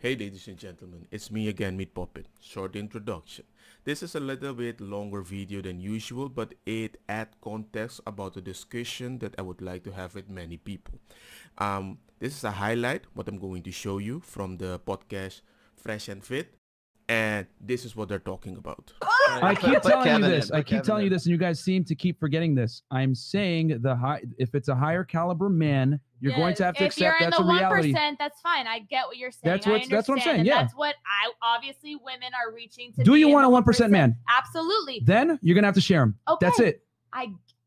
Hey ladies and gentlemen, it's me again, Meat Puppet. Short introduction. This is a little bit longer video than usual, but it adds context about the discussion that I would like to have with many people. This is a highlight, what I'm going to show you from the podcast Fresh and Fit, and this is what they're talking about. I keep telling you this. I keep telling you this, and you guys seem to keep forgetting this. I'm saying if it's a higher caliber man, you're going to have to accept that's a reality. If you're in the 1%, that's fine. I get what you're saying. That's what I'm saying. Yeah, that's what obviously women are reaching to. Do you want a 1% man? Absolutely. Then you're gonna have to share him. Okay. That's it.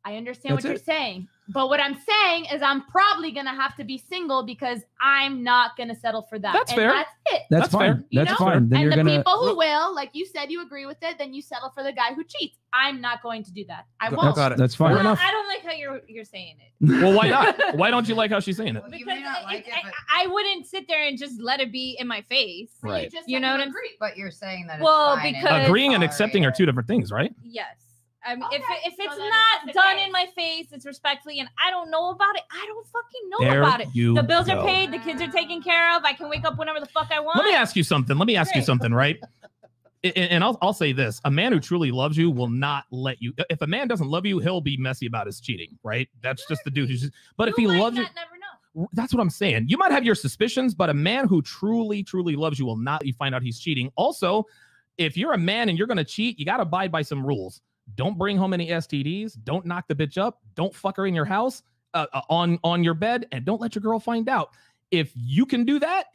I understand what you're saying, but what I'm saying is I'm probably gonna have to be single because I'm not gonna settle for that. That's fair. That's it. That's fine. That's fine. Then and you're the gonna. people who will, like you said, you agree with it. Then you settle for the guy who cheats. I'm not going to do that. I won't. That's fine enough. I don't like how you're saying it. Well, why not? Why don't you like how she's saying it? Because You may not like it, but- I wouldn't sit there and just let it be in my face. Right. You know what I'm saying? But you're saying that Well, it's fine because- Agreeing and accepting are two different things, right? Yes. I mean, Okay, if it's so then not that's the done case. in my face, it's respectfully, and I don't know about it. I don't fucking know There about it. you The bills go. are paid. The kids are taken care of. I can wake up whenever the fuck I want. Let me ask you something. Great. Right? And I'll say this: a man who truly loves you will not let you. If a man doesn't love you, he'll be messy about his cheating, right? That's just the dude who's. But if he loves you, never know. that's what I'm saying. You might have your suspicions, but a man who truly loves you will not let you find out he's cheating. Also, if you're a man and you're going to cheat, you got to abide by some rules. Don't bring home any STDs. Don't knock the bitch up. Don't fuck her in your house, on your bed, and don't let your girl find out. If you can do that,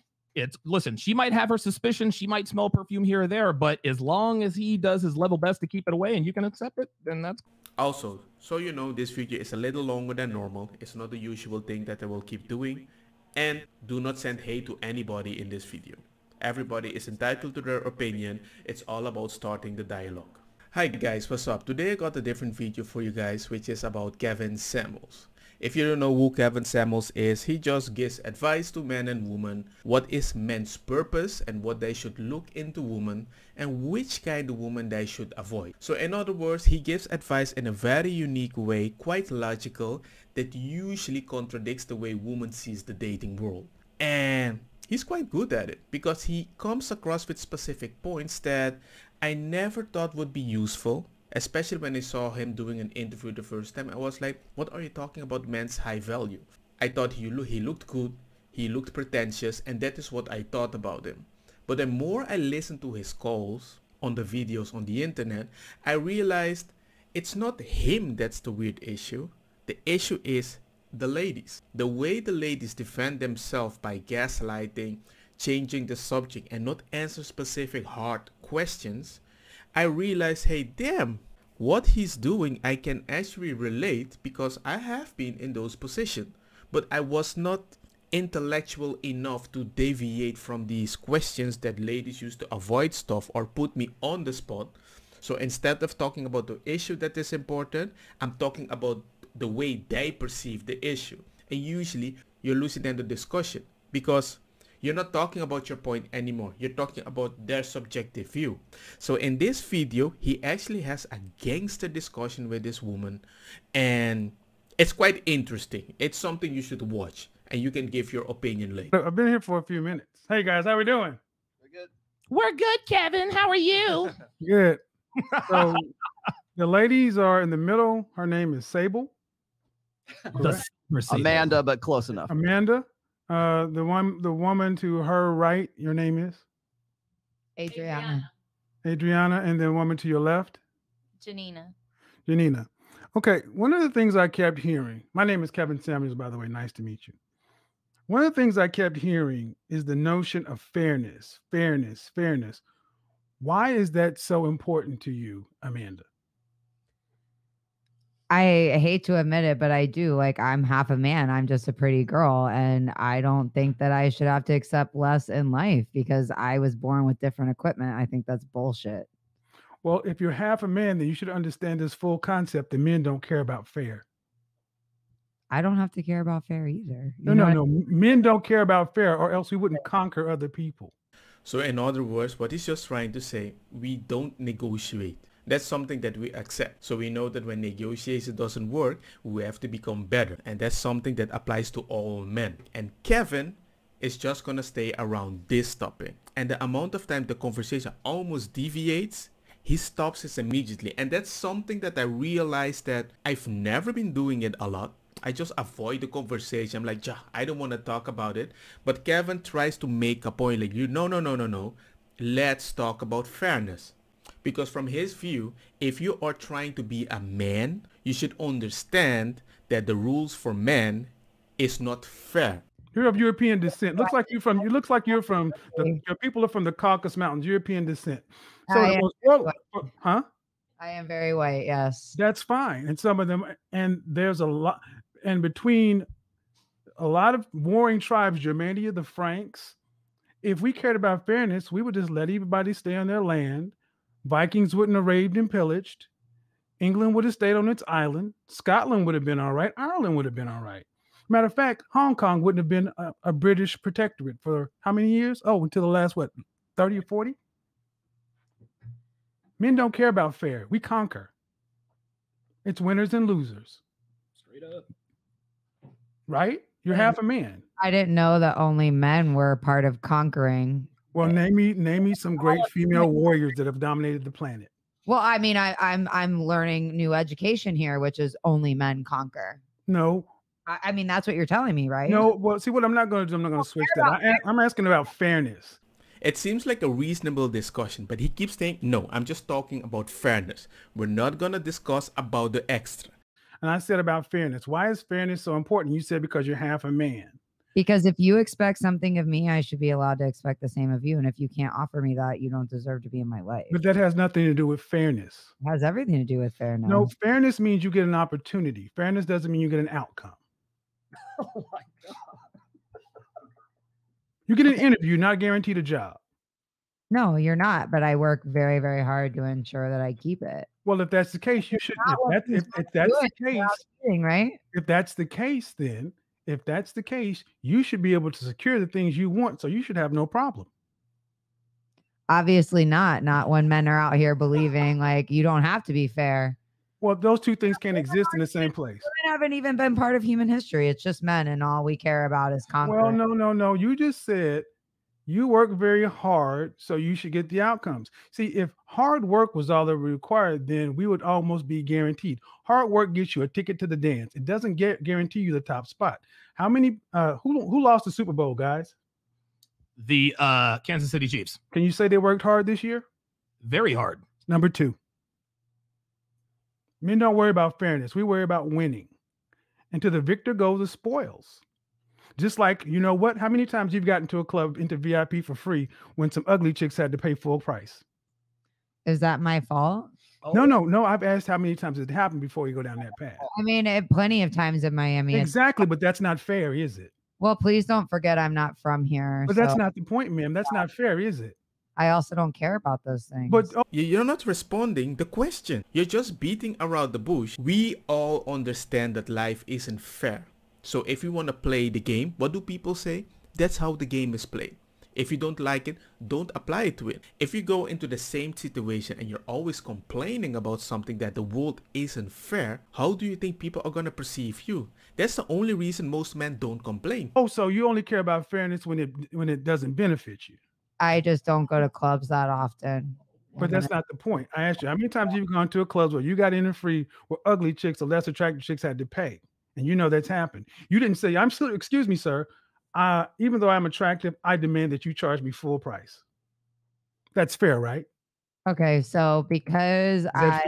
listen, she might have her suspicions. She might smell perfume here or there, but as long as he does his level best to keep it away and you can accept it, then that's Also, so you know, this video is a little longer than normal. It's not the usual thing that I will keep doing. And do not send hate to anybody in this video. Everybody is entitled to their opinion. It's all about starting the dialogue. Hi guys, what's up? Today I got a different video for you guys, which is about Kevin Samuels. If you don't know who Kevin Samuels is, he just gives advice to men and women. What is men's purpose and what they should look into women and which kind of woman they should avoid. So in other words, he gives advice in a very unique way, quite logical, that usually contradicts the way women sees the dating world. And he's quite good at it because he comes across with specific points that I never thought would be useful. Especially when I saw him doing an interview the first time, I was like, what are you talking about men's high value? I thought he looked good, he looked pretentious, and that is what I thought about him. But the more I listened to his calls on the videos on the internet, I realized it's not him that's the weird issue. The issue is the ladies. The way the ladies defend themselves by gaslighting, changing the subject, and not answer specific hard questions, I realized, hey, damn, what he's doing I can actually relate because I have been in those positions. But I was not intellectual enough to deviate from these questions that ladies used to avoid stuff or put me on the spot. So instead of talking about the issue that is important, I'm talking about the way they perceive the issue. And usually you're losing in the discussion because you're not talking about your point anymore. You're talking about their subjective view. So in this video, he actually has a gangster discussion with this woman. And it's quite interesting. It's something you should watch. And you can give your opinion later. I've been here for a few minutes. Hey guys, how we doing? we're good, Kevin. How are you? Good. So the ladies are in the middle. Her name is Sable. Amanda, but close enough. Amanda. The woman to her right, your name is? Adriana. Adriana, and the woman to your left? Janina. Janina. Okay, one of the things I kept hearing, my name is Kevin Samuels, by the way, nice to meet you. One of the things I kept hearing is the notion of fairness. Why is that so important to you, Amanda? I hate to admit it, but I do. Like, I'm half a man. I'm just a pretty girl. And I don't think that I should have to accept less in life because I was born with different equipment. I think that's bullshit. Well, if you're half a man, then you should understand this full concept that men don't care about fair. I don't have to care about fair either. No. Men don't care about fair, or else we wouldn't conquer other people. So in other words, what he's just trying to say, we don't negotiate. That's something that we accept. So we know that when negotiation doesn't work, we have to become better. And that's something that applies to all men. And Kevin is just gonna stay around this topic. And the amount of time the conversation almost deviates, he stops it immediately. And that's something that I realized that I've never been doing it a lot. I just avoid the conversation. I'm like, I don't want to talk about it. But Kevin tries to make a point like, no. Let's talk about fairness. Because from his view, if you are trying to be a man, you should understand that the rules for men is not fair. You're of European descent. Looks like you're from. Your people are from the Caucasus Mountains. European descent. So I am very white. Yes, that's fine. And some of them, and there's a lot, and between a lot of warring tribes, Germania, the Franks. If we cared about fairness, we would just let everybody stay on their land. Vikings wouldn't have raided and pillaged. England would have stayed on its island. Scotland would have been all right. Ireland would have been all right. Matter of fact, Hong Kong wouldn't have been a British protectorate for how many years? Oh, until the last, 30 or 40? Men don't care about fair. We conquer. It's winners and losers. Straight up. Right? You're half a man. I didn't know that only men were part of conquering. Well, name me some great female warriors that have dominated the planet. Well, I mean, I'm learning new education here, which is only men conquer. No. I mean, that's what you're telling me, right? No. Well, see, what I'm not going to do, I'm not going to switch that. I'm asking about fairness. It seems like a reasonable discussion, but he keeps saying, no, I'm just talking about fairness. We're not going to discuss about the extra. And I said about fairness. Why is fairness so important? You said because you're half a man. Because if you expect something of me, I should be allowed to expect the same of you. And if you can't offer me that, you don't deserve to be in my life. But that has nothing to do with fairness. It has everything to do with fairness. No, fairness means you get an opportunity. Fairness doesn't mean you get an outcome. Oh my God. You get an interview, not guaranteed a job. No, you're not. But I work very, very hard to ensure that I keep it. Well, if that's the case, you should. If that's the case, right? If that's the case, then if that's the case, you should be able to secure the things you want. So you should have no problem. Obviously not. Not when men are out here believing like you don't have to be fair. Well, those two things can't exist in the same place. Women haven't even been part of human history. It's just men, and all we care about is conquering. Well, no. You just said you work very hard, so you should get the outcomes. See, if hard work was all that required, then we would almost be guaranteed. Hard work gets you a ticket to the dance. It doesn't guarantee you the top spot. How many? Who lost the Super Bowl, guys? The Kansas City Chiefs. Can you say they worked hard this year? Very hard. Number 2. Men don't worry about fairness. We worry about winning. And to the victor go the spoils. Just like, you know what? How many times you've gotten to a club into VIP for free when some ugly chicks had to pay full price? Is that my fault? Oh. No. I've asked how many times it happened before you go down that path. I mean, plenty of times in Miami. Exactly, but that's not fair, is it? Well, please don't forget I'm not from here. But that's not the point, ma'am. That's not fair, is it? I also don't care about those things. But you're not responding the question. You're just beating around the bush. We all understand that life isn't fair. So if you want to play the game, what do people say? That's how the game is played. If you don't like it, don't apply it to it. If you go into the same situation and you're always complaining about something that the world isn't fair, how do you think people are going to perceive you? That's the only reason most men don't complain. Oh, so you only care about fairness when it doesn't benefit you. I just don't go to clubs that often. But that's not the point. I asked you, how many times have you gone to a club where you got in for free, where ugly chicks or less attractive chicks had to pay? And you know that's happened. You didn't say, I'm still, excuse me, sir. Even though I'm attractive, I demand that you charge me full price. That's fair, right? Okay, so because I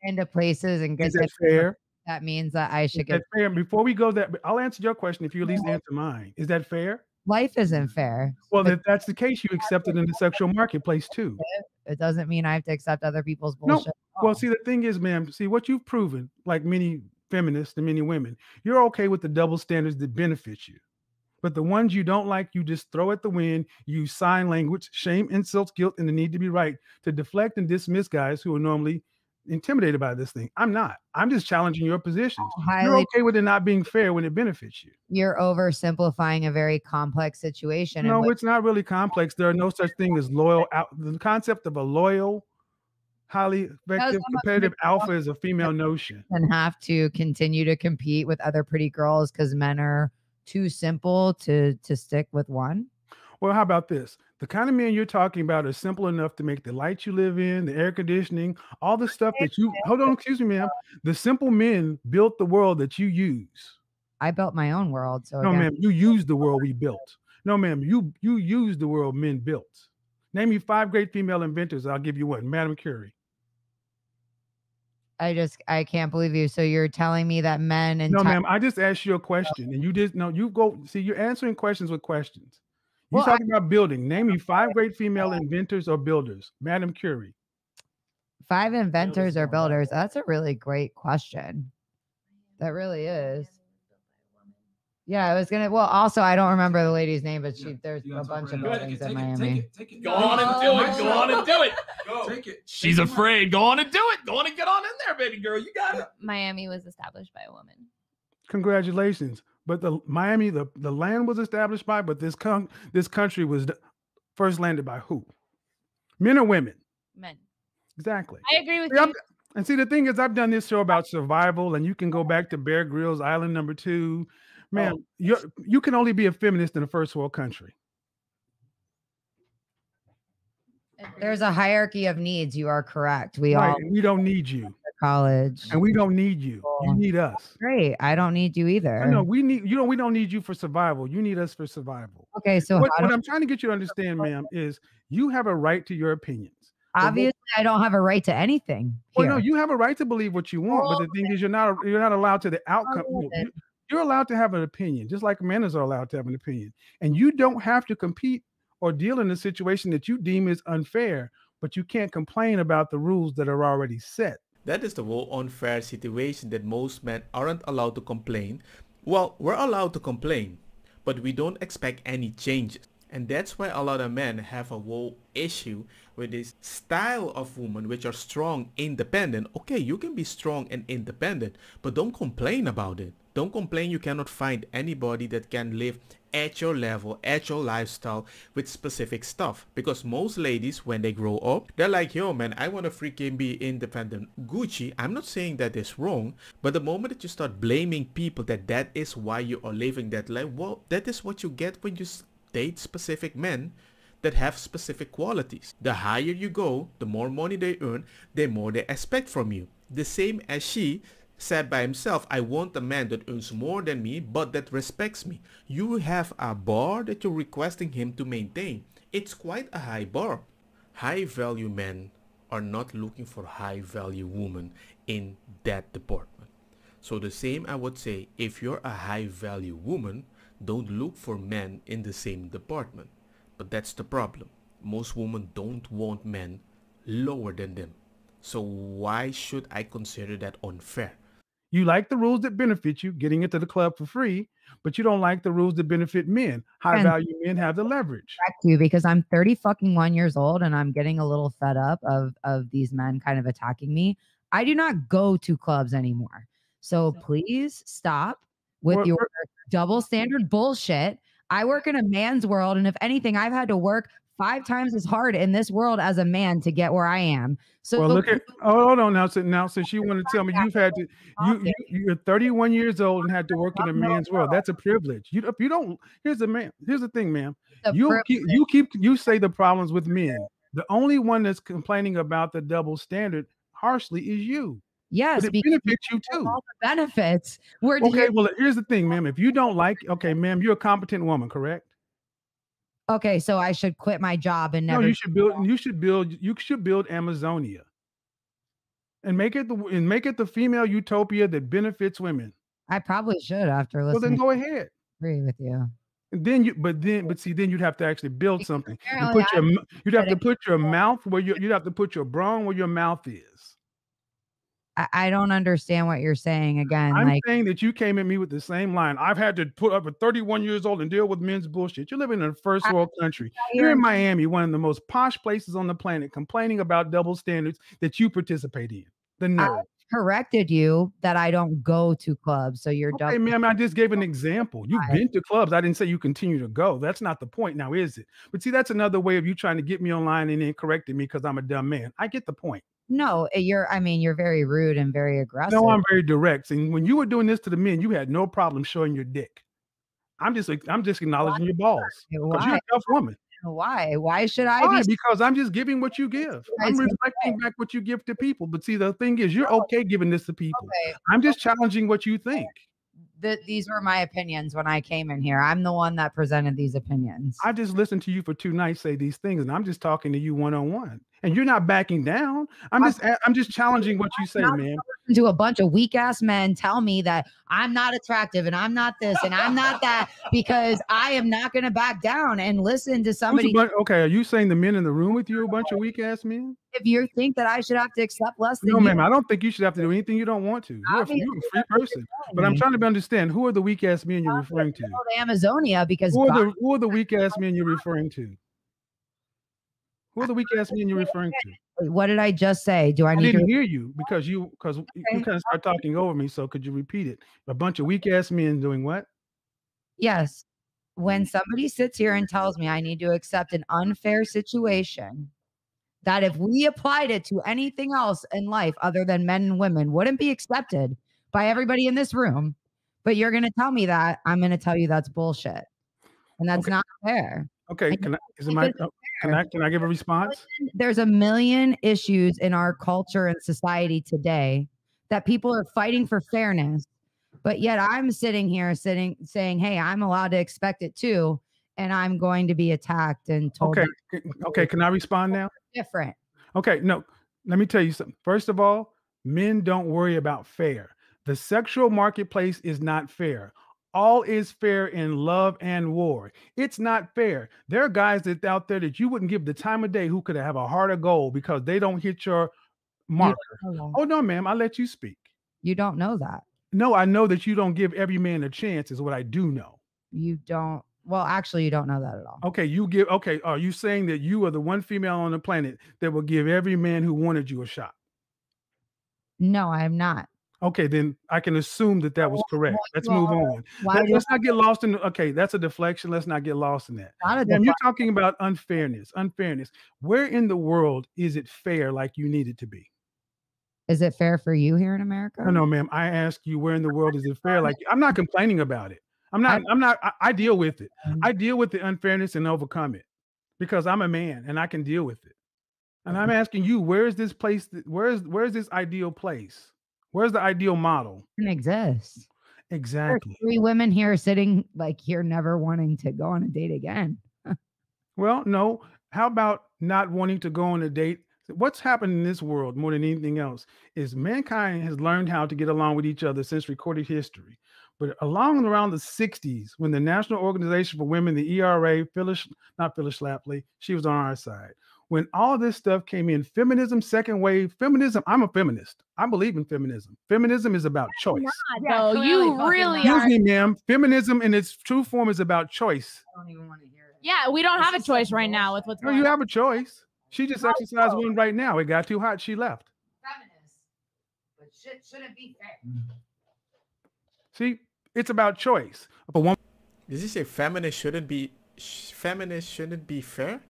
into places and get that fair? That means that I should get fair. Before we go that, I'll answer your question if you at least answer mine. Is that fair? Life isn't fair. Well, if that's the case, you accept it in the sexual marketplace too. It doesn't mean I have to accept other people's bullshit. No. Well, see, the thing is, ma'am, see what you've proven, like many feminists and many women, you're okay with the double standards that benefit you. But the ones you don't like, you just throw at the wind, use sign language, shame, insults, guilt, and the need to be right to deflect and dismiss guys who are normally intimidated by this thing. I'm not. I'm just challenging your positions. You're okay with it not being fair when it benefits you. You're oversimplifying a very complex situation. No, it's not really complex. There are no such thing as loyal. The concept of a loyal, highly effective, competitive alpha is a female notion. And have to continue to compete with other pretty girls because men are too simple to stick with one? Well, how about this? The kind of men you're talking about are simple enough to make the lights you live in, the air conditioning, all the stuff that you hold on, excuse me, ma'am. The simple men built the world that you use. I built my own world. So no, again, ma'am, you use the world we built. No, ma'am, you use the world men built. Name me 5 great female inventors. I'll give you one. Madame Curie. I can't believe you. So you're telling me that men and no, ma'am, I just asked you a question and you just no, you go see you're answering questions with questions. You're talking about building. Name me 5 great female inventors or builders. Madame Curie. 5 inventors or builders. That's a really great question. That really is. Yeah, I was gonna. Well, also I don't remember the lady's name, but there's a bunch of buildings in Miami. Take it. Go on and do it. Go on and do it. Go. Take it. She's afraid. Go on and do it. Go on and get on in there, baby girl. You got it. Miami was established by a woman. Congratulations. But the Miami, the land was established by, but this country was first landed by who? Men or women? Men. Exactly. I agree with you. And see, the thing is, I've done this show about survival, and you can go back to Bear Grylls' Island Number 2. Man, you can only be a feminist in a first world country. There's a hierarchy of needs. You are correct. We don't need you. College. And we don't need you. You need us. Great. I don't need you either. No, we need you. We don't need you for survival. You need us for survival. Okay, so what I'm trying to get you to understand, ma'am, is you have a right to your opinions. Obviously, I don't have a right to anything. Well, no, you have a right to believe what you want, but the thing is, you're not allowed to the outcome. You're allowed to have an opinion, just like men are allowed to have an opinion. And you don't have to compete or deal in a situation that you deem is unfair, but you can't complain about the rules that are already set. That is the whole unfair situation that most men aren't allowed to complain. Well, we're allowed to complain, but we don't expect any changes. And that's why a lot of men have a whole issue with this style of women which are strong, independent. Okay, you can be strong and independent, but don't complain about it. Don't complain you cannot find anybody that can live at your level, at your lifestyle with specific stuff. Because most ladies, when they grow up, they're like, yo man, I want to freaking be independent. Gucci, I'm not saying that is wrong, but the moment that you start blaming people that is why you are living that life, well, that is what you get when you date specific men that have specific qualities. The higher you go, the more money they earn, the more they expect from you. The same as she said by himself, I want a man that earns more than me but that respects me. You have a bar that you're requesting him to maintain. It's quite a high bar. High value men are not looking for high value women in that department. So the same I would say, if you're a high value woman, don't look for men in the same department. But that's the problem. Most women don't want men lower than them. So why should I consider that unfair? You like the rules that benefit you, getting into the club for free, but you don't like the rules that benefit men. High value men have the leverage. You because I'm 31 years old and I'm getting a little fed up of these men kind of attacking me. I do not go to clubs anymore. So please stop with your double standard bullshit. I work in a man's world, and if anything, I've had to work 5 times as hard in this world as a man to get where I am. So well, look at hold on now. Since you want to tell me you've had to, you're 31 years old and had to work in a man's world. That's a privilege. If you don't, here's the thing, ma'am. You say the problems with men. The only one that's complaining about the double standard harshly is you. Yes, but it benefits you too. All the benefits. Okay, well, here's the thing, ma'am. If you don't like, okay, ma'am, you're a competent woman, correct? Okay, so I should quit my job and never. No, you should build Amazonia, and make it the female utopia that benefits women. I probably should after listening. Well, then go ahead. Agree with you. And then you'd have to actually build something. You'd have to put your mouth where you'd have to put your brawn where your mouth is. I don't understand what you're saying again. I'm saying that you came at me with the same line. I've had to put up at 31 years old and deal with men's bullshit. You're living in a first world country. You're in Miami, one of the most posh places on the planet, complaining about double standards that you participate in. The nerve. I corrected you that I don't go to clubs. So you're okay, ma'am. I just gave an example. You've been to clubs. I didn't say you continue to go. That's not the point now, is it? But see, that's another way of you trying to get me online and then correcting me because I'm a dumb man. I get the point. No, you're very rude and very aggressive. No, I'm very direct. And when you were doing this to the men, you had no problem showing your dick. I'm just acknowledging your balls because you're a tough woman. Why? Why should I Why? be? Because I'm just giving what you give. I'm reflecting back what you give to people. But see, the thing is, you're okay giving this to people. Okay. I'm just challenging what you think. These were my opinions when I came in here. I'm the one that presented these opinions. I just listened to you for 2 nights say these things, and I'm just talking to you one-on-one. And you're not backing down. I'm just challenging what you say, man. To a bunch of weak ass men tell me that I'm not attractive and I'm not this and I'm not that because I am not going to back down and listen to somebody. Okay, are you saying the men in the room with you are a bunch of weak ass men? If you think that I should have to accept less than no, ma'am, I don't think you should have to do anything you don't want to. You're a free person. But I'm trying to understand, who are the weak ass men you're referring to? The Amazonia, because who are the weak ass men you're referring to? Who are the weak ass men you're referring to? What did I just say? I didn't hear you because you kind of start talking over me. So could you repeat it? A bunch of weak ass men doing what? Yes. When somebody sits here and tells me I need to accept an unfair situation, that if we applied it to anything else in life other than men and women wouldn't be accepted by everybody in this room, but you're going to tell me that, I'm going to tell you that's bullshit. And that's not fair. Okay. Can I give a response? There's a million issues in our culture and society today that people are fighting for fairness, but yet I'm sitting here saying, hey, I'm allowed to expect it too. And I'm going to be attacked and told. Okay. Can I respond now? Different. Okay. No, let me tell you something. First of all, men don't worry about fair. The sexual marketplace is not fair. All is fair in love and war. It's not fair. There are guys out there that you wouldn't give the time of day who could have a heart of gold because they don't hit your marker. Oh, no, ma'am. I'll let you speak. You don't know that. No, I know that you don't give every man a chance is what I do know. You don't. Well, actually, you don't know that at all. Okay, are you saying that you are the one female on the planet that will give every man who wanted you a shot? No, I am not. Okay, then I can assume that was correct. Let's move on. Let's not get lost in. Okay, that's a deflection. Let's not get lost in that. You're talking about unfairness. Where in the world is it fair like you need it to be? Is it fair for you here in America? No, ma'am. I ask you, where in the world is it fair? Like, I'm not complaining about it. I deal with it. I deal with the unfairness and overcome it because I'm a man and I can deal with it. And I'm asking you, where is this place? Where is this ideal place? Where's the ideal model? It doesn't exist. Exactly. There's 3 women here sitting like you're never wanting to go on a date again. Well, no. How about not wanting to go on a date? What's happened in this world more than anything else is mankind has learned how to get along with each other since recorded history. But around the 60s, when the National Organization for Women, the ERA, not Phyllis Schlafly, she was on our side. When all this stuff came in, feminism, second wave, feminism, I'm a feminist. I believe in feminism. Feminism is about choice. No, you really are. Excuse me, ma'am. Feminism in its true form is about choice. I don't even want to hear it. Yeah, we don't have a choice right now with what's going on. You have a choice. She just exercised one right now. It got too hot. She left. Feminist, but shit shouldn't be fair. See, it's about choice. But one. Does he say feminist shouldn't be fair?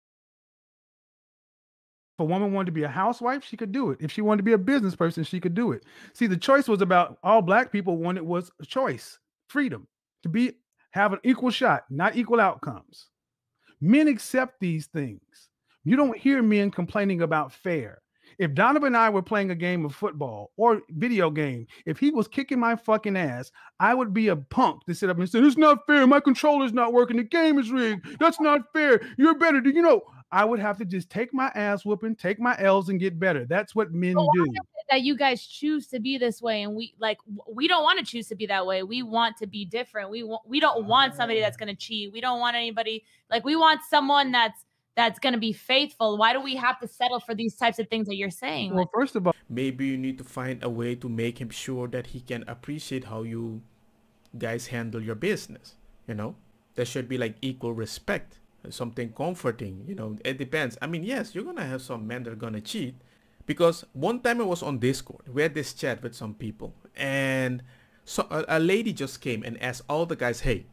If a woman wanted to be a housewife, she could do it. If she wanted to be a business person, she could do it. See, the choice was about all Black people wanted was a choice, freedom to have an equal shot, not equal outcomes. Men accept these things. You don't hear men complaining about fair. If Donovan and I were playing a game of football or video game, if he was kicking my fucking ass, I would be a punk to sit up and say, it's not fair. My controller's not working. The game is rigged. That's not fair. You're better. Do you know? I would have to just take my ass whooping, take my L's and get better. That's what men do. That you guys choose to be this way, and we don't want to choose to be that way. We want to be different. We don't want somebody that's going to cheat. We don't want anybody we want someone that's going to be faithful. Why do we have to settle for these types of things that you're saying? Well, first of all, maybe you need to find a way to make him sure that he can appreciate how you guys handle your business. There should be equal respect, something comforting. It depends. I mean, yes, you're gonna have some men that are gonna cheat, because one time I was on Discord, we had this chat with some people, and so a lady just came and asked all the guys, hey,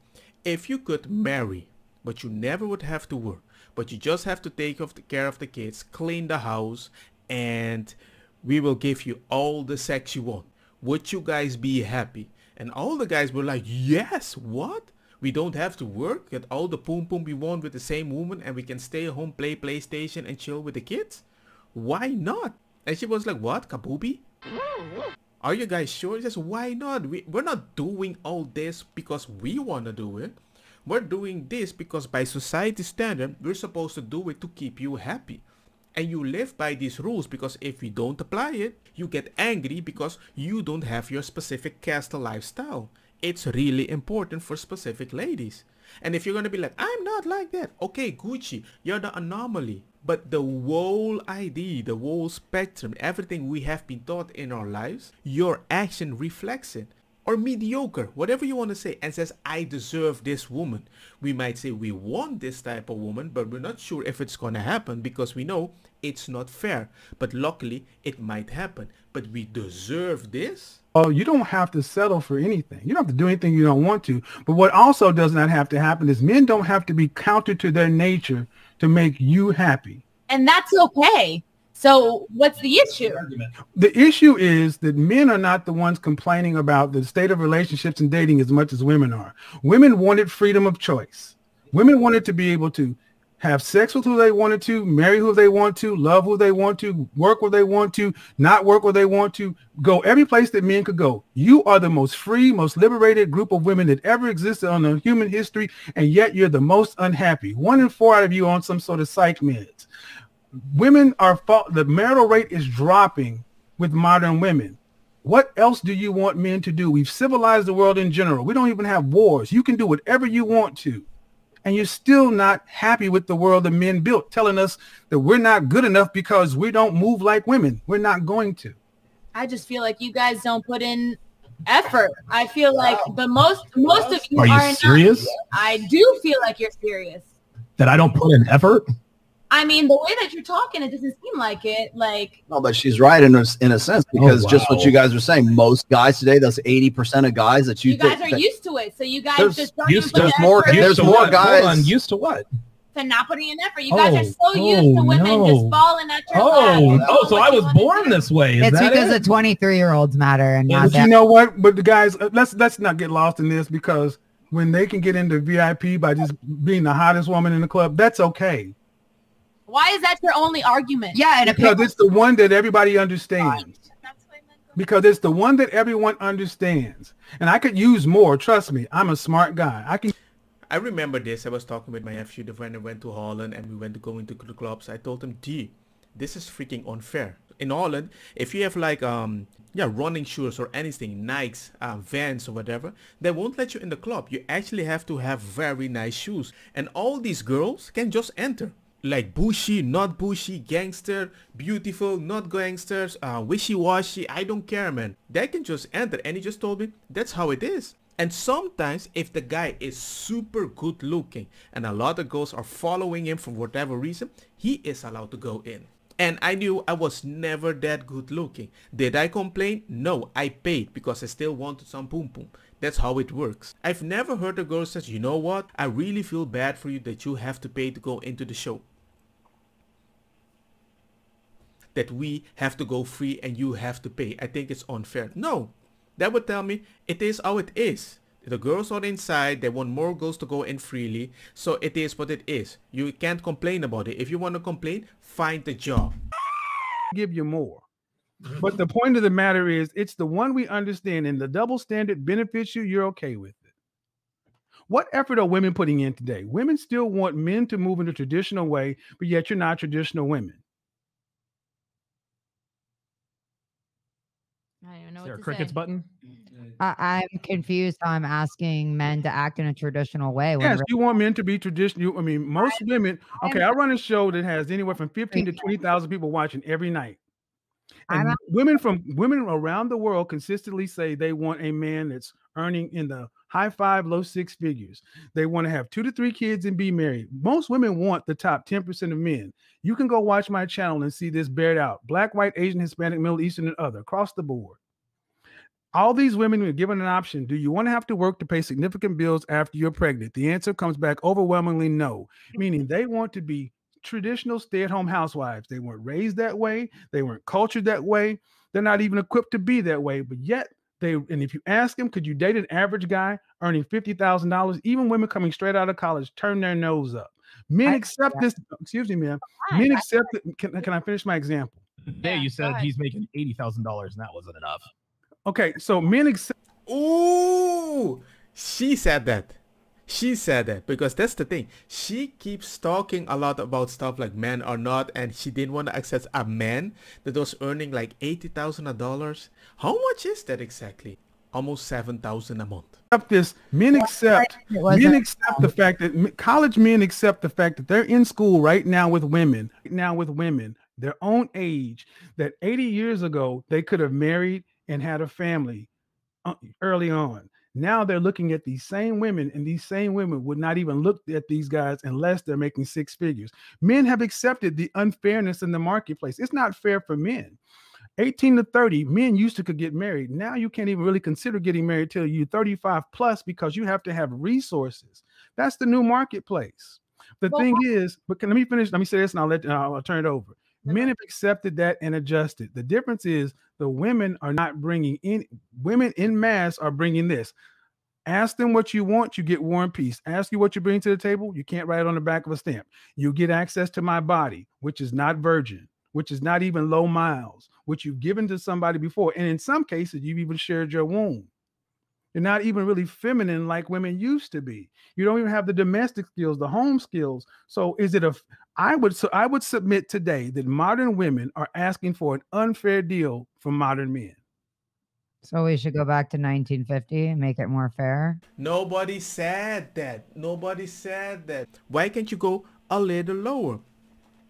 if you could marry but you never would have to work, but you just have to take care of the kids, clean the house, and we will give you all the sex you want, would you guys be happy? And all the guys were like, yes. What? We don't have to work, get all the poom poom we want with the same woman, and we can stay home, play PlayStation, and chill with the kids? Why not? And she was like, what? Kabubi? Are you guys sure? He says, why not? We're not doing all this because we want to do it. We're doing this because by society standard, we're supposed to do it to keep you happy. And you live by these rules because if you don't apply it, you get angry because you don't have your specific castle lifestyle. It's really important for specific ladies. And if you're going to be like, I'm not like that. Okay, Gucci, you're the anomaly. But the whole idea, the whole spectrum, everything we have been taught in our lives, your action reflects it. Or mediocre, whatever you want to say, and says, I deserve this woman. We might say we want this type of woman, but we're not sure if it's going to happen because we know it's not fair. But luckily, it might happen. But we deserve this? Oh, you don't have to settle for anything. You don't have to do anything you don't want to. But what also does not have to happen is men don't have to be counter to their nature to make you happy. And that's okay. So what's the issue? The issue is that men are not the ones complaining about the state of relationships and dating as much as women are. Women wanted freedom of choice. Women wanted to be able to have sex with who they wanted to, marry who they want to, love who they want to, work where they want to, not work where they want to, go every place that men could go. You are the most free, most liberated group of women that ever existed on the human history, and yet you're the most unhappy. 1 in 4 out of you on some sort of psych meds. Women are, the marital rate is dropping with modern women. What else do you want men to do? We've civilized the world in general. We don't even have wars. You can do whatever you want to. And you're still not happy with the world that men built, telling us that we're not good enough because we don't move like women. We're not going to. I just feel like you guys don't put in effort. I feel like the most of you are you serious? I do feel like you're serious. That I don't put in effort? I mean, the way that you're talking, it doesn't seem like it. Like, no, but she's right in a sense because just what you guys were saying, most guys today, those 80% of guys that you guys are used to it. So you guys there's, just don't even put there's the more. effort. There's more guys. Hold on, used to what? To not putting in effort. You guys are so used to women just falling at your lap. So I was born this way. It's because the 23-year-olds matter and not that. You know what? But the guys, let's not get lost in this because when they can get into VIP by just being the hottest woman in the club, that's okay. Why is that your only argument? Yeah, because it's the one that everybody understands. Because it's the one that everyone understands. And I could use more. Trust me, I'm a smart guy. I remember this. I was talking with my nephew when I went to Holland and we went to go into the clubs. I told him, D, this is freaking unfair. In Holland, if you have like running shoes or anything, Nikes, Vans or whatever, they won't let you in the club. You actually have to have very nice shoes. And all these girls can just enter. Like bushy, not bushy, gangster, beautiful, not gangsters, wishy-washy, I don't care, man. They can just enter. And he just told me, that's how it is. And sometimes if the guy is super good looking and a lot of girls are following him for whatever reason, he is allowed to go in. And I knew I was never that good looking. Did I complain? No, I paid because I still wanted some boom boom. That's how it works. I've never heard a girl say, you know what? I really feel bad for you that you have to pay to go into the show. That we have to go free and you have to pay. I think it's unfair. No, that would tell me it is how it is. The girls are inside. They want more girls to go in freely. So it is what it is. You can't complain about it. If you want to complain, find a job. Give you more. But the point of the matter is, it's the one we understand and the double standard benefits you. You're okay with it. What effort are women putting in today? Women still want men to move in a traditional way, but yet you're not traditional women. I don't know Is there what a to crickets say. button? I'm confused how I'm asking men to act in a traditional way. Yes, you want men to be traditional. I mean, most women. Okay, I run a show that has anywhere from 15 to 20,000 people watching every night. And women around the world consistently say they want a man that's earning in the high 5, low 6 figures. They want to have 2 to 3 kids and be married. Most women want the top 10% of men. You can go watch my channel and see this bared out. Black, white, Asian, Hispanic, Middle Eastern, and other across the board. All these women are given an option. Do you want to have to work to pay significant bills after you're pregnant? The answer comes back overwhelmingly no, meaning they want to be traditional stay-at-home housewives. They weren't raised that way. They weren't cultured that way. They're not even equipped to be that way, but yet And if you ask them, could you date an average guy earning $50,000? Even women coming straight out of college turn their nose up. Men accept this. Excuse me, ma'am. Men accept it. Can I finish my example? There, you said he's making $80,000, and that wasn't enough. Okay, so men accept. Ooh, she said that. She said that because that's the thing. She keeps talking a lot about stuff like men are not, and she didn't want to accept a man that was earning like $80,000. How much is that exactly? Almost $7,000 a month. Men accept the fact that college men accept the fact that they're in school right now with women, their own age, that 80 years ago they could have married and had a family early on. Now they're looking at these same women, and these same women would not even look at these guys unless they're making six figures. Men have accepted the unfairness in the marketplace. It's not fair for men. 18 to 30, men used to could get married. Now you can't even really consider getting married till you're 35 plus because you have to have resources. That's the new marketplace. The thing is, but let me finish. Let me say this and I'll turn it over. Men have accepted that and adjusted. The difference is the women are not bringing in, women in mass are bringing this. Ask them what you want, you get War and Peace. Ask you what you bring to the table, you can't write it on the back of a stamp. You get access to my body, which is not virgin, which is not even low miles, which you've given to somebody before. And in some cases, you've even shared your womb. You're not even really feminine like women used to be. You don't even have the domestic skills, the home skills. So is it I would submit today that modern women are asking for an unfair deal from modern men. So we should go back to 1950 and make it more fair? Nobody said that. Nobody said that. Why can't you go a little lower?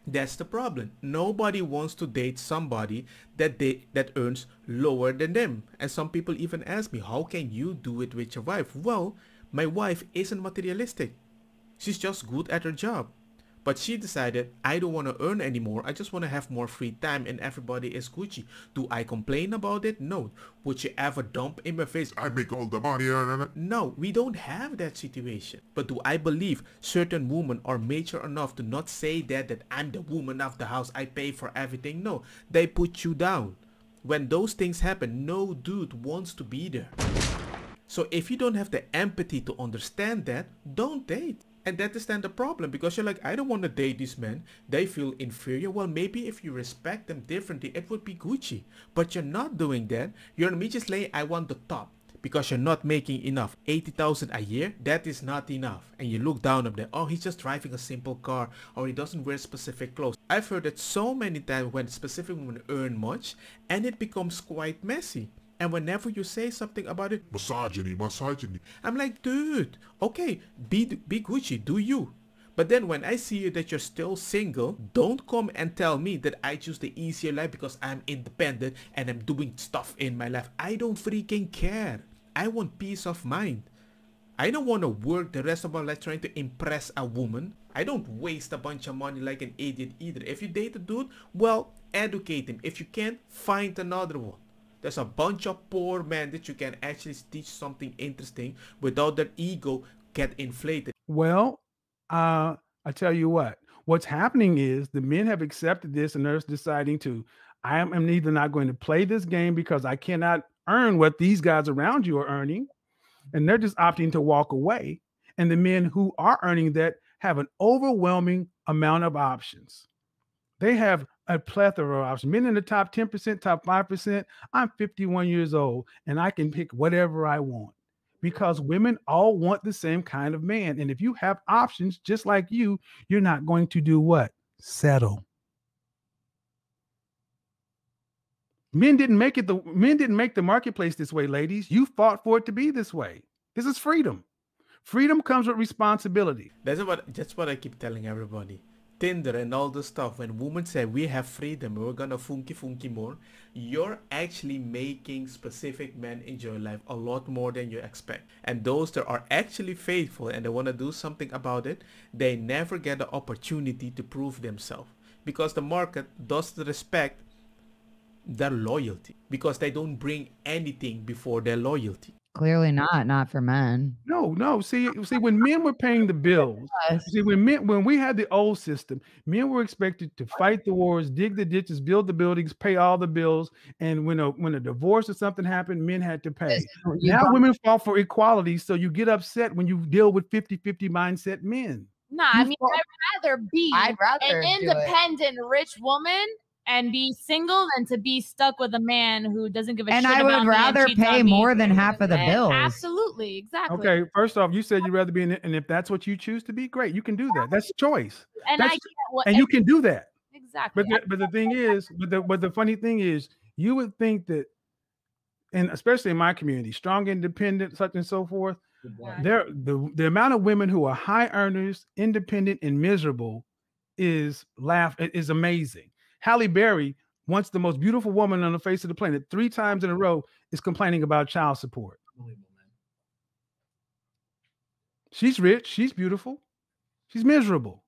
That's the problem. Nobody wants to date somebody that earns lower than them. And some people even ask me, how can you do it with your wife? Well, my wife isn't materialistic. She's just good at her job. But she decided, I don't want to earn anymore. I just want to have more free time and everybody is Gucci. Do I complain about it? No. Would you ever dump in my face, I make all the money? No, we don't have that situation. But do I believe certain women are mature enough to not say that I'm the woman of the house, I pay for everything? No, they put you down. When those things happen, no dude wants to be there. So if you don't have the empathy to understand that, don't date. And that is then the problem, because you're like, I don't want to date these men. They feel inferior. Well, maybe if you respect them differently, it would be Gucci. But you're not doing that. You're immediately, I want the top, because you're not making enough. 80,000 a year, that is not enough. And you look down on them. Oh, he's just driving a simple car, or he doesn't wear specific clothes. I've heard that so many times when specific women earn much, and it becomes quite messy. And whenever you say something about it, misogyny. I'm like, dude, okay, be Gucci, do you. But then when I see you that you're still single, don't come and tell me that I choose the easier life because I'm independent and I'm doing stuff in my life. I don't freaking care. I want peace of mind. I don't want to work the rest of my life trying to impress a woman. I don't waste a bunch of money like an idiot either. If you date a dude, well, educate him. If you can't, find another one. There's a bunch of poor men that you can actually teach something interesting without their ego get inflated. Well, I tell you what's happening is the men have accepted this and they're deciding to, I am either not going to play this game because I cannot earn what these guys around you are earning. And they're just opting to walk away. And the men who are earning that have an overwhelming amount of options. They have a plethora of options. Men in the top 10%, top 5%. I'm 51 years old and I can pick whatever I want because women all want the same kind of man. And if you have options just like you're not going to do what? Settle. Men didn't make the marketplace this way, ladies. You fought for it to be this way. This is freedom. Freedom comes with responsibility. That's what I keep telling everybody. Tinder and all this stuff, when women say we have freedom, we're gonna funky more, you're actually making specific men enjoy life a lot more than you expect. And those that are actually faithful and they want to do something about it, they never get the opportunity to prove themselves because the market doesn't respect their loyalty because they don't bring anything before their loyalty. Clearly not for men. No. See, when men were paying the bills, see, when we had the old system, men were expected to fight the wars, dig the ditches, build the buildings, pay all the bills, and when a divorce or something happened, men had to pay. Now women fought for equality, so you get upset when you deal with 50-50 mindset men. No, I mean, I'd rather an independent rich woman and be single than to be stuck with a man who doesn't give a shit about me. And I would rather pay more than half of the bills. Absolutely, exactly. Okay, first off, you said you'd rather be in it, and if that's what you choose to be, great, you can do that. That's choice. And and you can do that. Exactly. But the thing is, but the funny thing is, you would think that, and especially in my community, strong, independent, such and so forth, the amount of women who are high earners, independent, and miserable is amazing. Halle Berry, once the most beautiful woman on the face of the planet, 3 times in a row, is complaining about child support. She's rich, she's beautiful, she's miserable.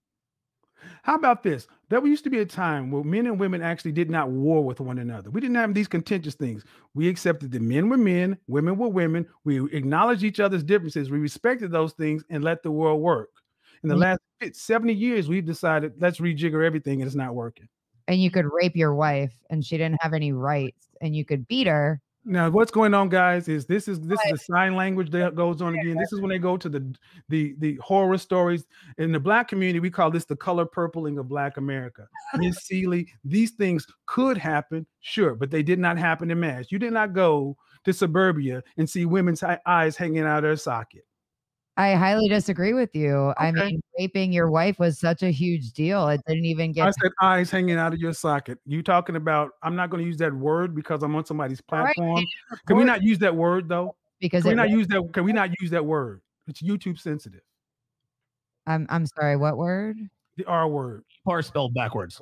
How about this? There used to be a time where men and women actually did not war with one another. We didn't have these contentious things. We accepted that men were men, women were women. We acknowledged each other's differences. We respected those things and let the world work. In the last 70 years, we've decided let's rejigger everything, and it's not working. And you could rape your wife and she didn't have any rights, and you could beat her. Now, what's going on, guys, is this is the sign language that goes on again. This is when they go to the horror stories. In the Black community, we call this the color purpling of Black America. Miss Seeley, these things could happen, sure, but they did not happen in mass. You did not go to suburbia and see women's eyes hanging out of their socket. I highly disagree with you. Okay. I mean, raping your wife was such a huge deal. It didn't even get. I said eyes hanging out of your socket. You talking about? I'm not going to use that word because I'm on somebody's platform. Right. Can we not use that word though? Because can we not use that? Can we not use that word? It's YouTube sensitive. I'm sorry. What word? The R word. R spelled backwards.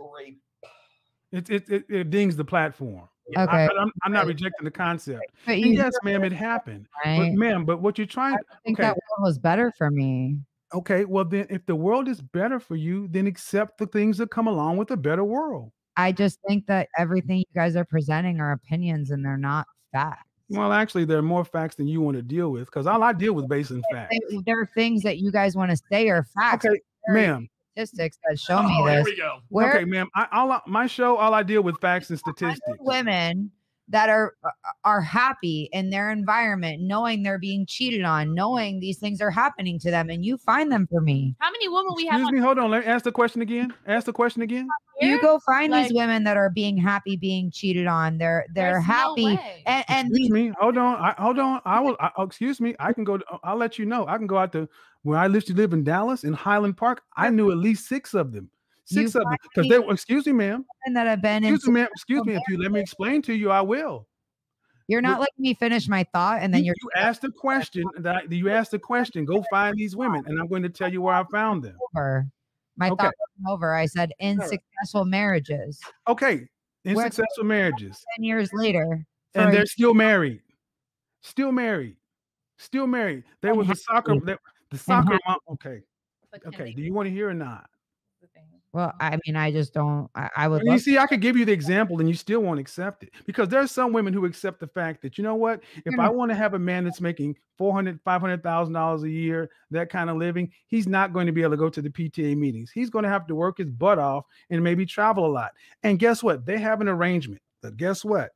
It dings the platform. Okay. I'm not rejecting the concept. But yes, ma'am, it happened. Right? But ma'am, but what you're trying I think that world was better for me. Okay, well then if the world is better for you, then accept the things that come along with a better world. I just think that everything you guys are presenting are opinions and they're not facts. Well, actually, there are more facts than you want to deal with, because all I deal with based on facts. There are things that you guys want to say are facts. Okay, ma'am. Statistics that show me this. Here we go. Okay, ma'am. My show, all I deal with facts and statistics. Women that are happy in their environment, knowing they're being cheated on, knowing these things are happening to them, and you find them for me. How many women we have? Excuse me, hold on. Let me ask the question again. Ask the question again. You go find these women that are being happy, being cheated on. They're happy. And excuse me. Hold on. I will. Excuse me. I can go. I'll let you know. I can go out to where I used to live in Dallas in Highland Park. I knew at least 6 of them. 6 of them, because they were. Excuse me, ma'am. That have been. Excuse me, ma'am. Excuse me. If you let me explain to you, I will. You're not letting me finish my thought, and then you asked a question. You asked a question. Go find these women, and I'm going to tell you where I found them. My thought wasn't over. I said in successful marriages. Okay, in successful marriages. 10 years later, and they're still married. Still married. Still married. There was a soccer. The soccer mom. Okay. Okay. Do you want to hear or not? Well, I mean, I just don't. I would. You see, I could give you the example, and you still won't accept it, because there are some women who accept the fact that, you know what, if I want to have a man that's making $400,000-$500,000 a year, that kind of living, he's not going to be able to go to the PTA meetings. He's going to have to work his butt off and maybe travel a lot. And guess what? They have an arrangement. But guess what?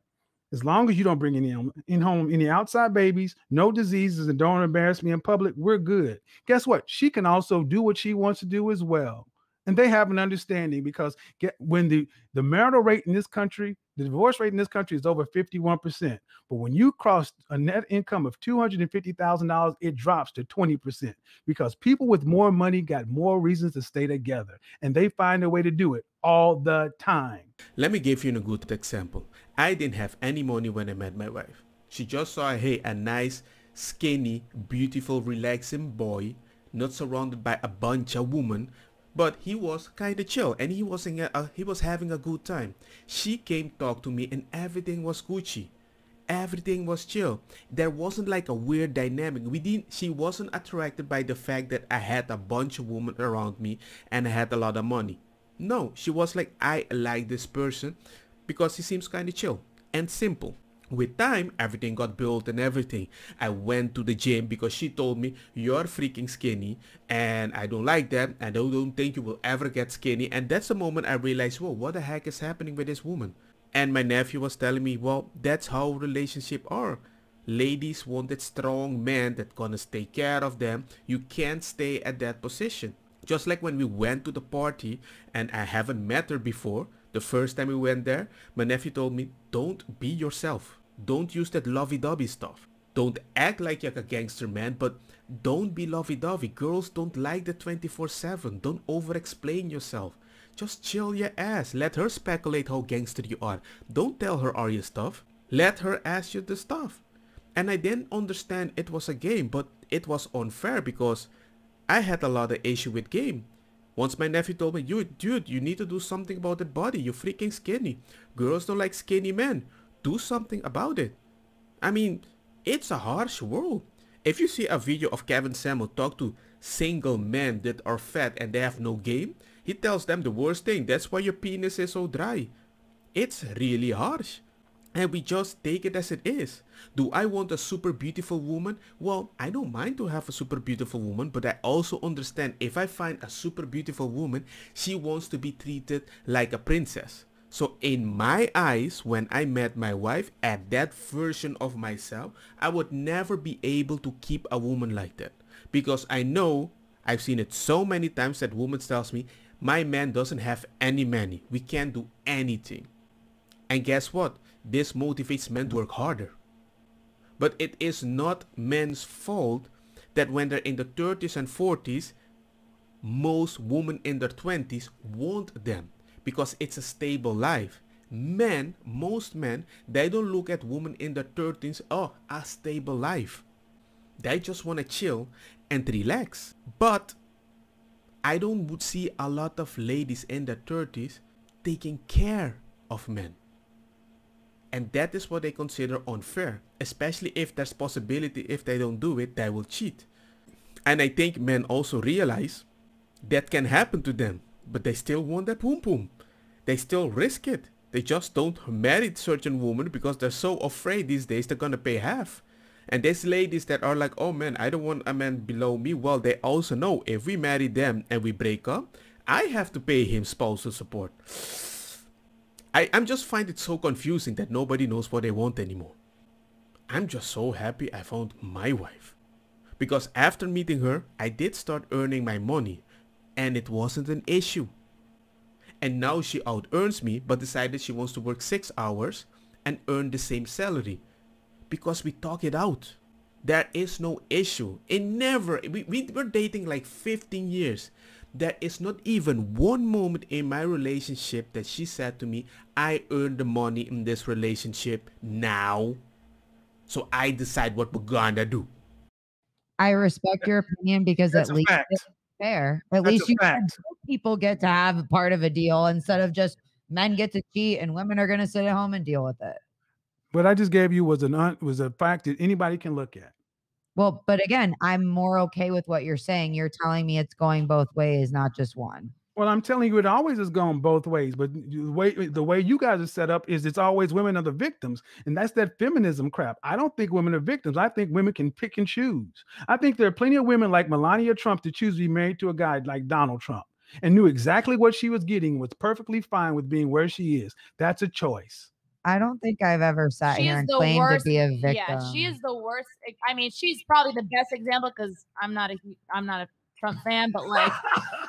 As long as you don't bring in home any outside babies, no diseases, and don't embarrass me in public, we're good. Guess what? She can also do what she wants to do as well. And they have an understanding, because when the marital rate in this country, the divorce rate in this country is over 51%. But when you cross a net income of $250,000, it drops to 20%, because people with more money got more reasons to stay together, and they find a way to do it all the time. Let me give you a good example. I didn't have any money when I met my wife. She just saw, hey, a nice, skinny, beautiful, relaxing boy, not surrounded by a bunch of women. But he was kind of chill, and he was having a good time. She came talk to me, and everything was Gucci. Everything was chill. There wasn't like a weird dynamic. She wasn't attracted by the fact that I had a bunch of women around me and I had a lot of money. No, she was like, I like this person because he seems kind of chill and simple. With time, everything got built and everything. I went to the gym because she told me, you're freaking skinny and I don't like that. I don't think you will ever get skinny. And that's the moment I realized, whoa, what the heck is happening with this woman? And my nephew was telling me, well, that's how relationships are. Ladies want that strong man that's gonna take care of them. You can't stay at that position. Just like when we went to the party and I haven't met her before, the first time we went there, my nephew told me, don't be yourself. Don't use that lovey-dovey stuff. Don't act like you're a gangster man, but don't be lovey-dovey. Girls don't like the 24/7. Don't over-explain yourself. Just chill your ass. Let her speculate how gangster you are. Don't tell her all your stuff. Let her ask you the stuff. And I didn't understand it was a game, but it was unfair because I had a lot of issue with game. Once my nephew told me, dude, you need to do something about that body. You're freaking skinny. Girls don't like skinny men. Do something about it. I mean, it's a harsh world. If you see a video of Kevin Samuel talk to single men that are fat and they have no game, he tells them the worst thing. That's why your penis is so dry. It's really harsh. And we just take it as it is. Do I want a super beautiful woman? Well, I don't mind to have a super beautiful woman, but I also understand if I find a super beautiful woman, she wants to be treated like a princess. So in my eyes, when I met my wife, at that version of myself, I would never be able to keep a woman like that. Because I know, I've seen it so many times that woman tells me, my man doesn't have any money. We can't do anything. And guess what? This motivates men to work harder. But it is not men's fault that when they're in the 30s and 40s, most women in their 20s want them because it's a stable life. Men, most men, they don't look at women in their 30s, oh, a stable life. They just want to chill and relax. But I don't see a lot of ladies in their 30s taking care of men. And that is what they consider unfair, especially if there's possibility if they don't do it, they will cheat. And I think men also realize that can happen to them, but they still want that boom boom. They still risk it. They just don't marry certain women because they're so afraid these days they're gonna pay half. And there's ladies that are like, oh man, I don't want a man below me. Well, they also know if we marry them and we break up, I have to pay him spousal support. I'm just find it so confusing that nobody knows what they want anymore. I'm just so happy I found my wife. Because after meeting her, I did start earning my money. And it wasn't an issue. And now she out-earns me but decided she wants to work 6 hours and earn the same salary. Because we talk it out. There is no issue. It never, we were dating like 15 years. There is not even one moment in my relationship that she said to me, I earned the money in this relationship now. So I decide what we're gonna do. I respect your opinion because at least it's fair. At least you people get to have a part of a deal instead of just men get to cheat and women are going to sit at home and deal with it. What I just gave you was a fact that anybody can look at. Well, but again, I'm more okay with what you're saying. You're telling me it's going both ways, not just one. Well, I'm telling you, it always has gone both ways. But the way you guys are set up is it's always women are the victims. And that's that feminism crap. I don't think women are victims. I think women can pick and choose. I think there are plenty of women like Melania Trump to choose to be married to a guy like Donald Trump and knew exactly what she was getting, was perfectly fine with being where she is. That's a choice. I don't think I've ever sat here and claimed to be a victim. Yeah, she is the worst. I mean, she's probably the best example because I'm not a Trump fan, but like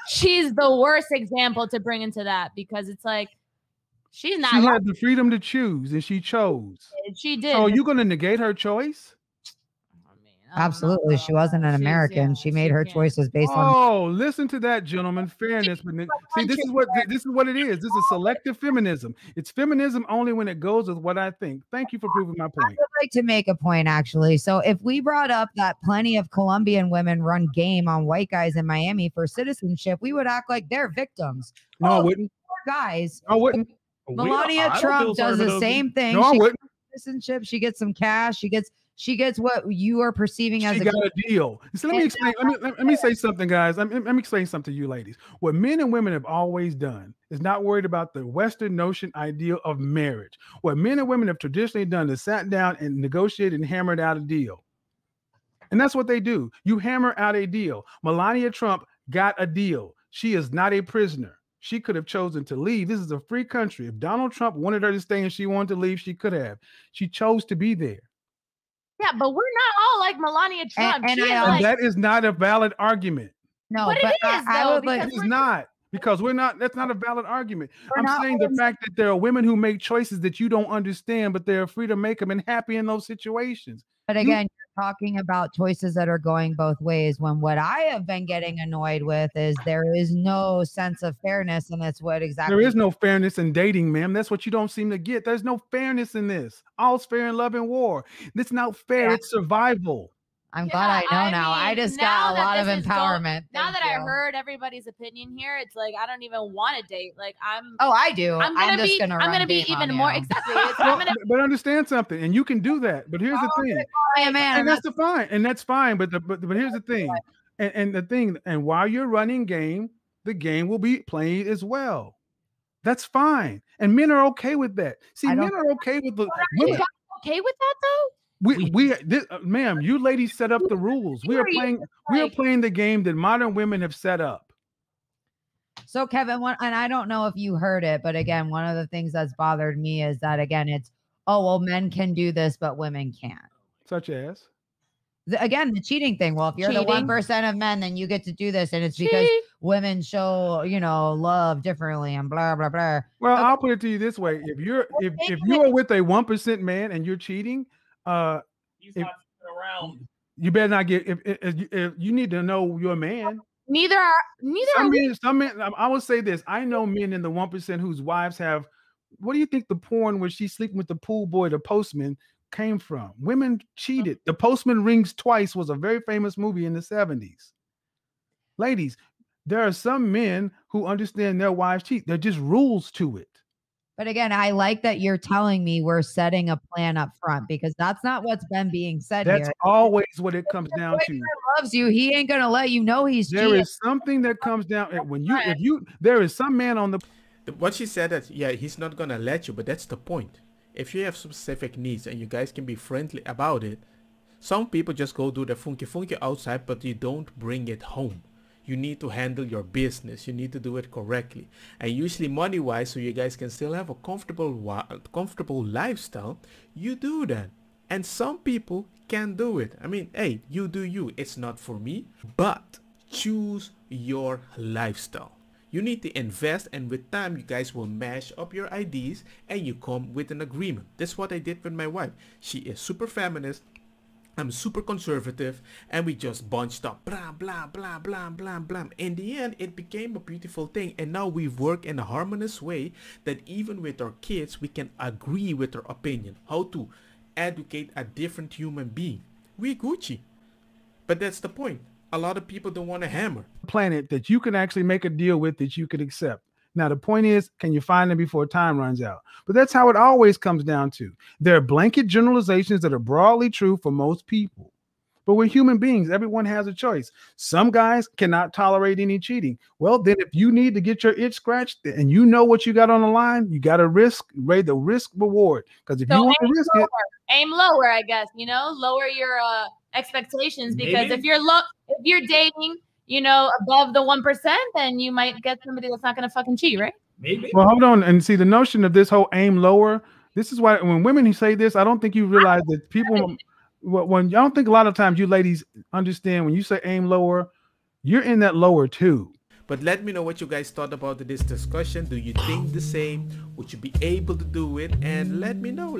she's the worst example to bring into that because it's like she's not. She had the freedom to choose and she chose. She did. So are you going to negate her choice? Absolutely. She wasn't an American. She made her choices based on. Oh, listen to that, gentlemen. Fairness. See, this is what it is. This is selective feminism. It's feminism only when it goes with what I think. Thank you for proving my point. I would like to make a point, actually. So if we brought up that plenty of Colombian women run game on white guys in Miami for citizenship, we would act like they're victims. No, I wouldn't. Guys. I wouldn't. Melania Trump does the same thing. No, I wouldn't. Citizenship. She gets some cash. She gets what you are perceiving as she got a deal. So let me explain. Let me say something, guys. Let me explain something to you ladies. What men and women have always done is not worried about the Western notion ideal of marriage. What men and women have traditionally done is sat down and negotiated and hammered out a deal. And that's what they do. You hammer out a deal. Melania Trump got a deal. She is not a prisoner. She could have chosen to leave. This is a free country. If Donald Trump wanted her to stay and she wanted to leave, she could have. She chose to be there. Yeah, but we're not all like Melania Trump. And that is not a valid argument. No, but it is, though, it is not. Because we're not, that's not a valid argument. I'm saying the fact that there are women who make choices that you don't understand, but they're free to make them and happy in those situations. But again, you're talking about choices that are going both ways, when what I have been getting annoyed with is there is no sense of fairness, and that's what exactly. There is no fairness in dating, ma'am. That's what you don't seem to get. There's no fairness in this. All's fair in love and war. It's not fair. Yeah. It's survival. I'm glad I know now. I just got a lot of empowerment. Now that I heard everybody's opinion here, it's like I don't even want to date. Like Oh, I do. I'm gonna be even more exactly. But understand something, and you can do that. But here's the thing. And that's fine. And that's fine. But here's the thing. And the thing. And while you're running game, the game will be played as well. That's fine. And men are okay with that. See, men are okay with the women. Okay with that though. Ma'am, you ladies set up the rules. We are playing the game that modern women have set up. So Kevin, and I don't know if you heard it, but again, one of the things that's bothered me is that again, it's, oh, well, men can do this, but women can't. Such as? Again, the cheating thing. Well, if you're the 1% of men, then you get to do this. And it's because women show, love differently and blah, blah, blah. Well, I'll put it to you this way. If you are with a 1% man and you're cheating, he's not around. You better not get. If you need to know your man. Neither are some men. I will say this. I know men in the 1% whose wives have. What do you think the porn where she's sleeping with the pool boy, the postman, came from? Women cheated. The Postman Rings Twice was a very famous movie in the 70s. Ladies, there are some men who understand their wives cheat. There are just rules to it. But again, I like that you're telling me we're setting a plan up front, because that's not what's been being said here. That's always what it comes down to. He loves you. He ain't gonna let you know he's cheating. There is something that comes down when there is some man on the. What she said that he's not gonna let you, but that's the point. If you have specific needs and you guys can be friendly about it, some people just go do the funky outside, but you don't bring it home. You need to handle your business. You need to do it correctly. And usually money-wise, so you guys can still have a comfortable lifestyle, you do that. And some people can do it. I mean, hey, you do you. It's not for me. But choose your lifestyle. You need to invest, and with time, you guys will mash up your ideas and you come with an agreement. That's what I did with my wife. She is super feminist. I'm super conservative, and we just bunched up, blah, blah, blah, blah, blah, blah. In the end, it became a beautiful thing, and now we work in a harmonious way that even with our kids, we can agree with their opinion, how to educate a different human being. We Gucci. But that's the point. A lot of people don't want to hammer. Planet that you can actually make a deal with that you could accept. Now, the point is, can you find them before time runs out? But that's how it always comes down to. There are blanket generalizations that are broadly true for most people. But we're human beings. Everyone has a choice. Some guys cannot tolerate any cheating. Well, then if you need to get your itch scratched and you know what you got on the line, you got to rate the risk reward. Because if you want to risk it, aim lower, I guess, lower your expectations, because if you're dating, above the 1%, then you might get somebody that's not going to fucking cheat, right? Maybe. Well, hold on. And see, the notion of this whole aim lower, this is why when women say this, I don't think you realize that people, I don't think a lot of times you ladies understand when you say aim lower, you're in that lower too. But let me know what you guys thought about this discussion. Do you think the same? Would you be able to do it? And let me know.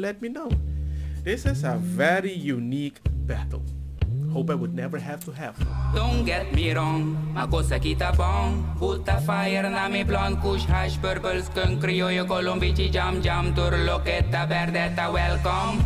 This is a very unique battle. Hope I would never have to have. Don't get me wrong, ma cosa kita bong. Put a fire na mi blonde, kush hash, purple skunk, criollo, colombici, jam, tur, loqueta, verdeta, welcome.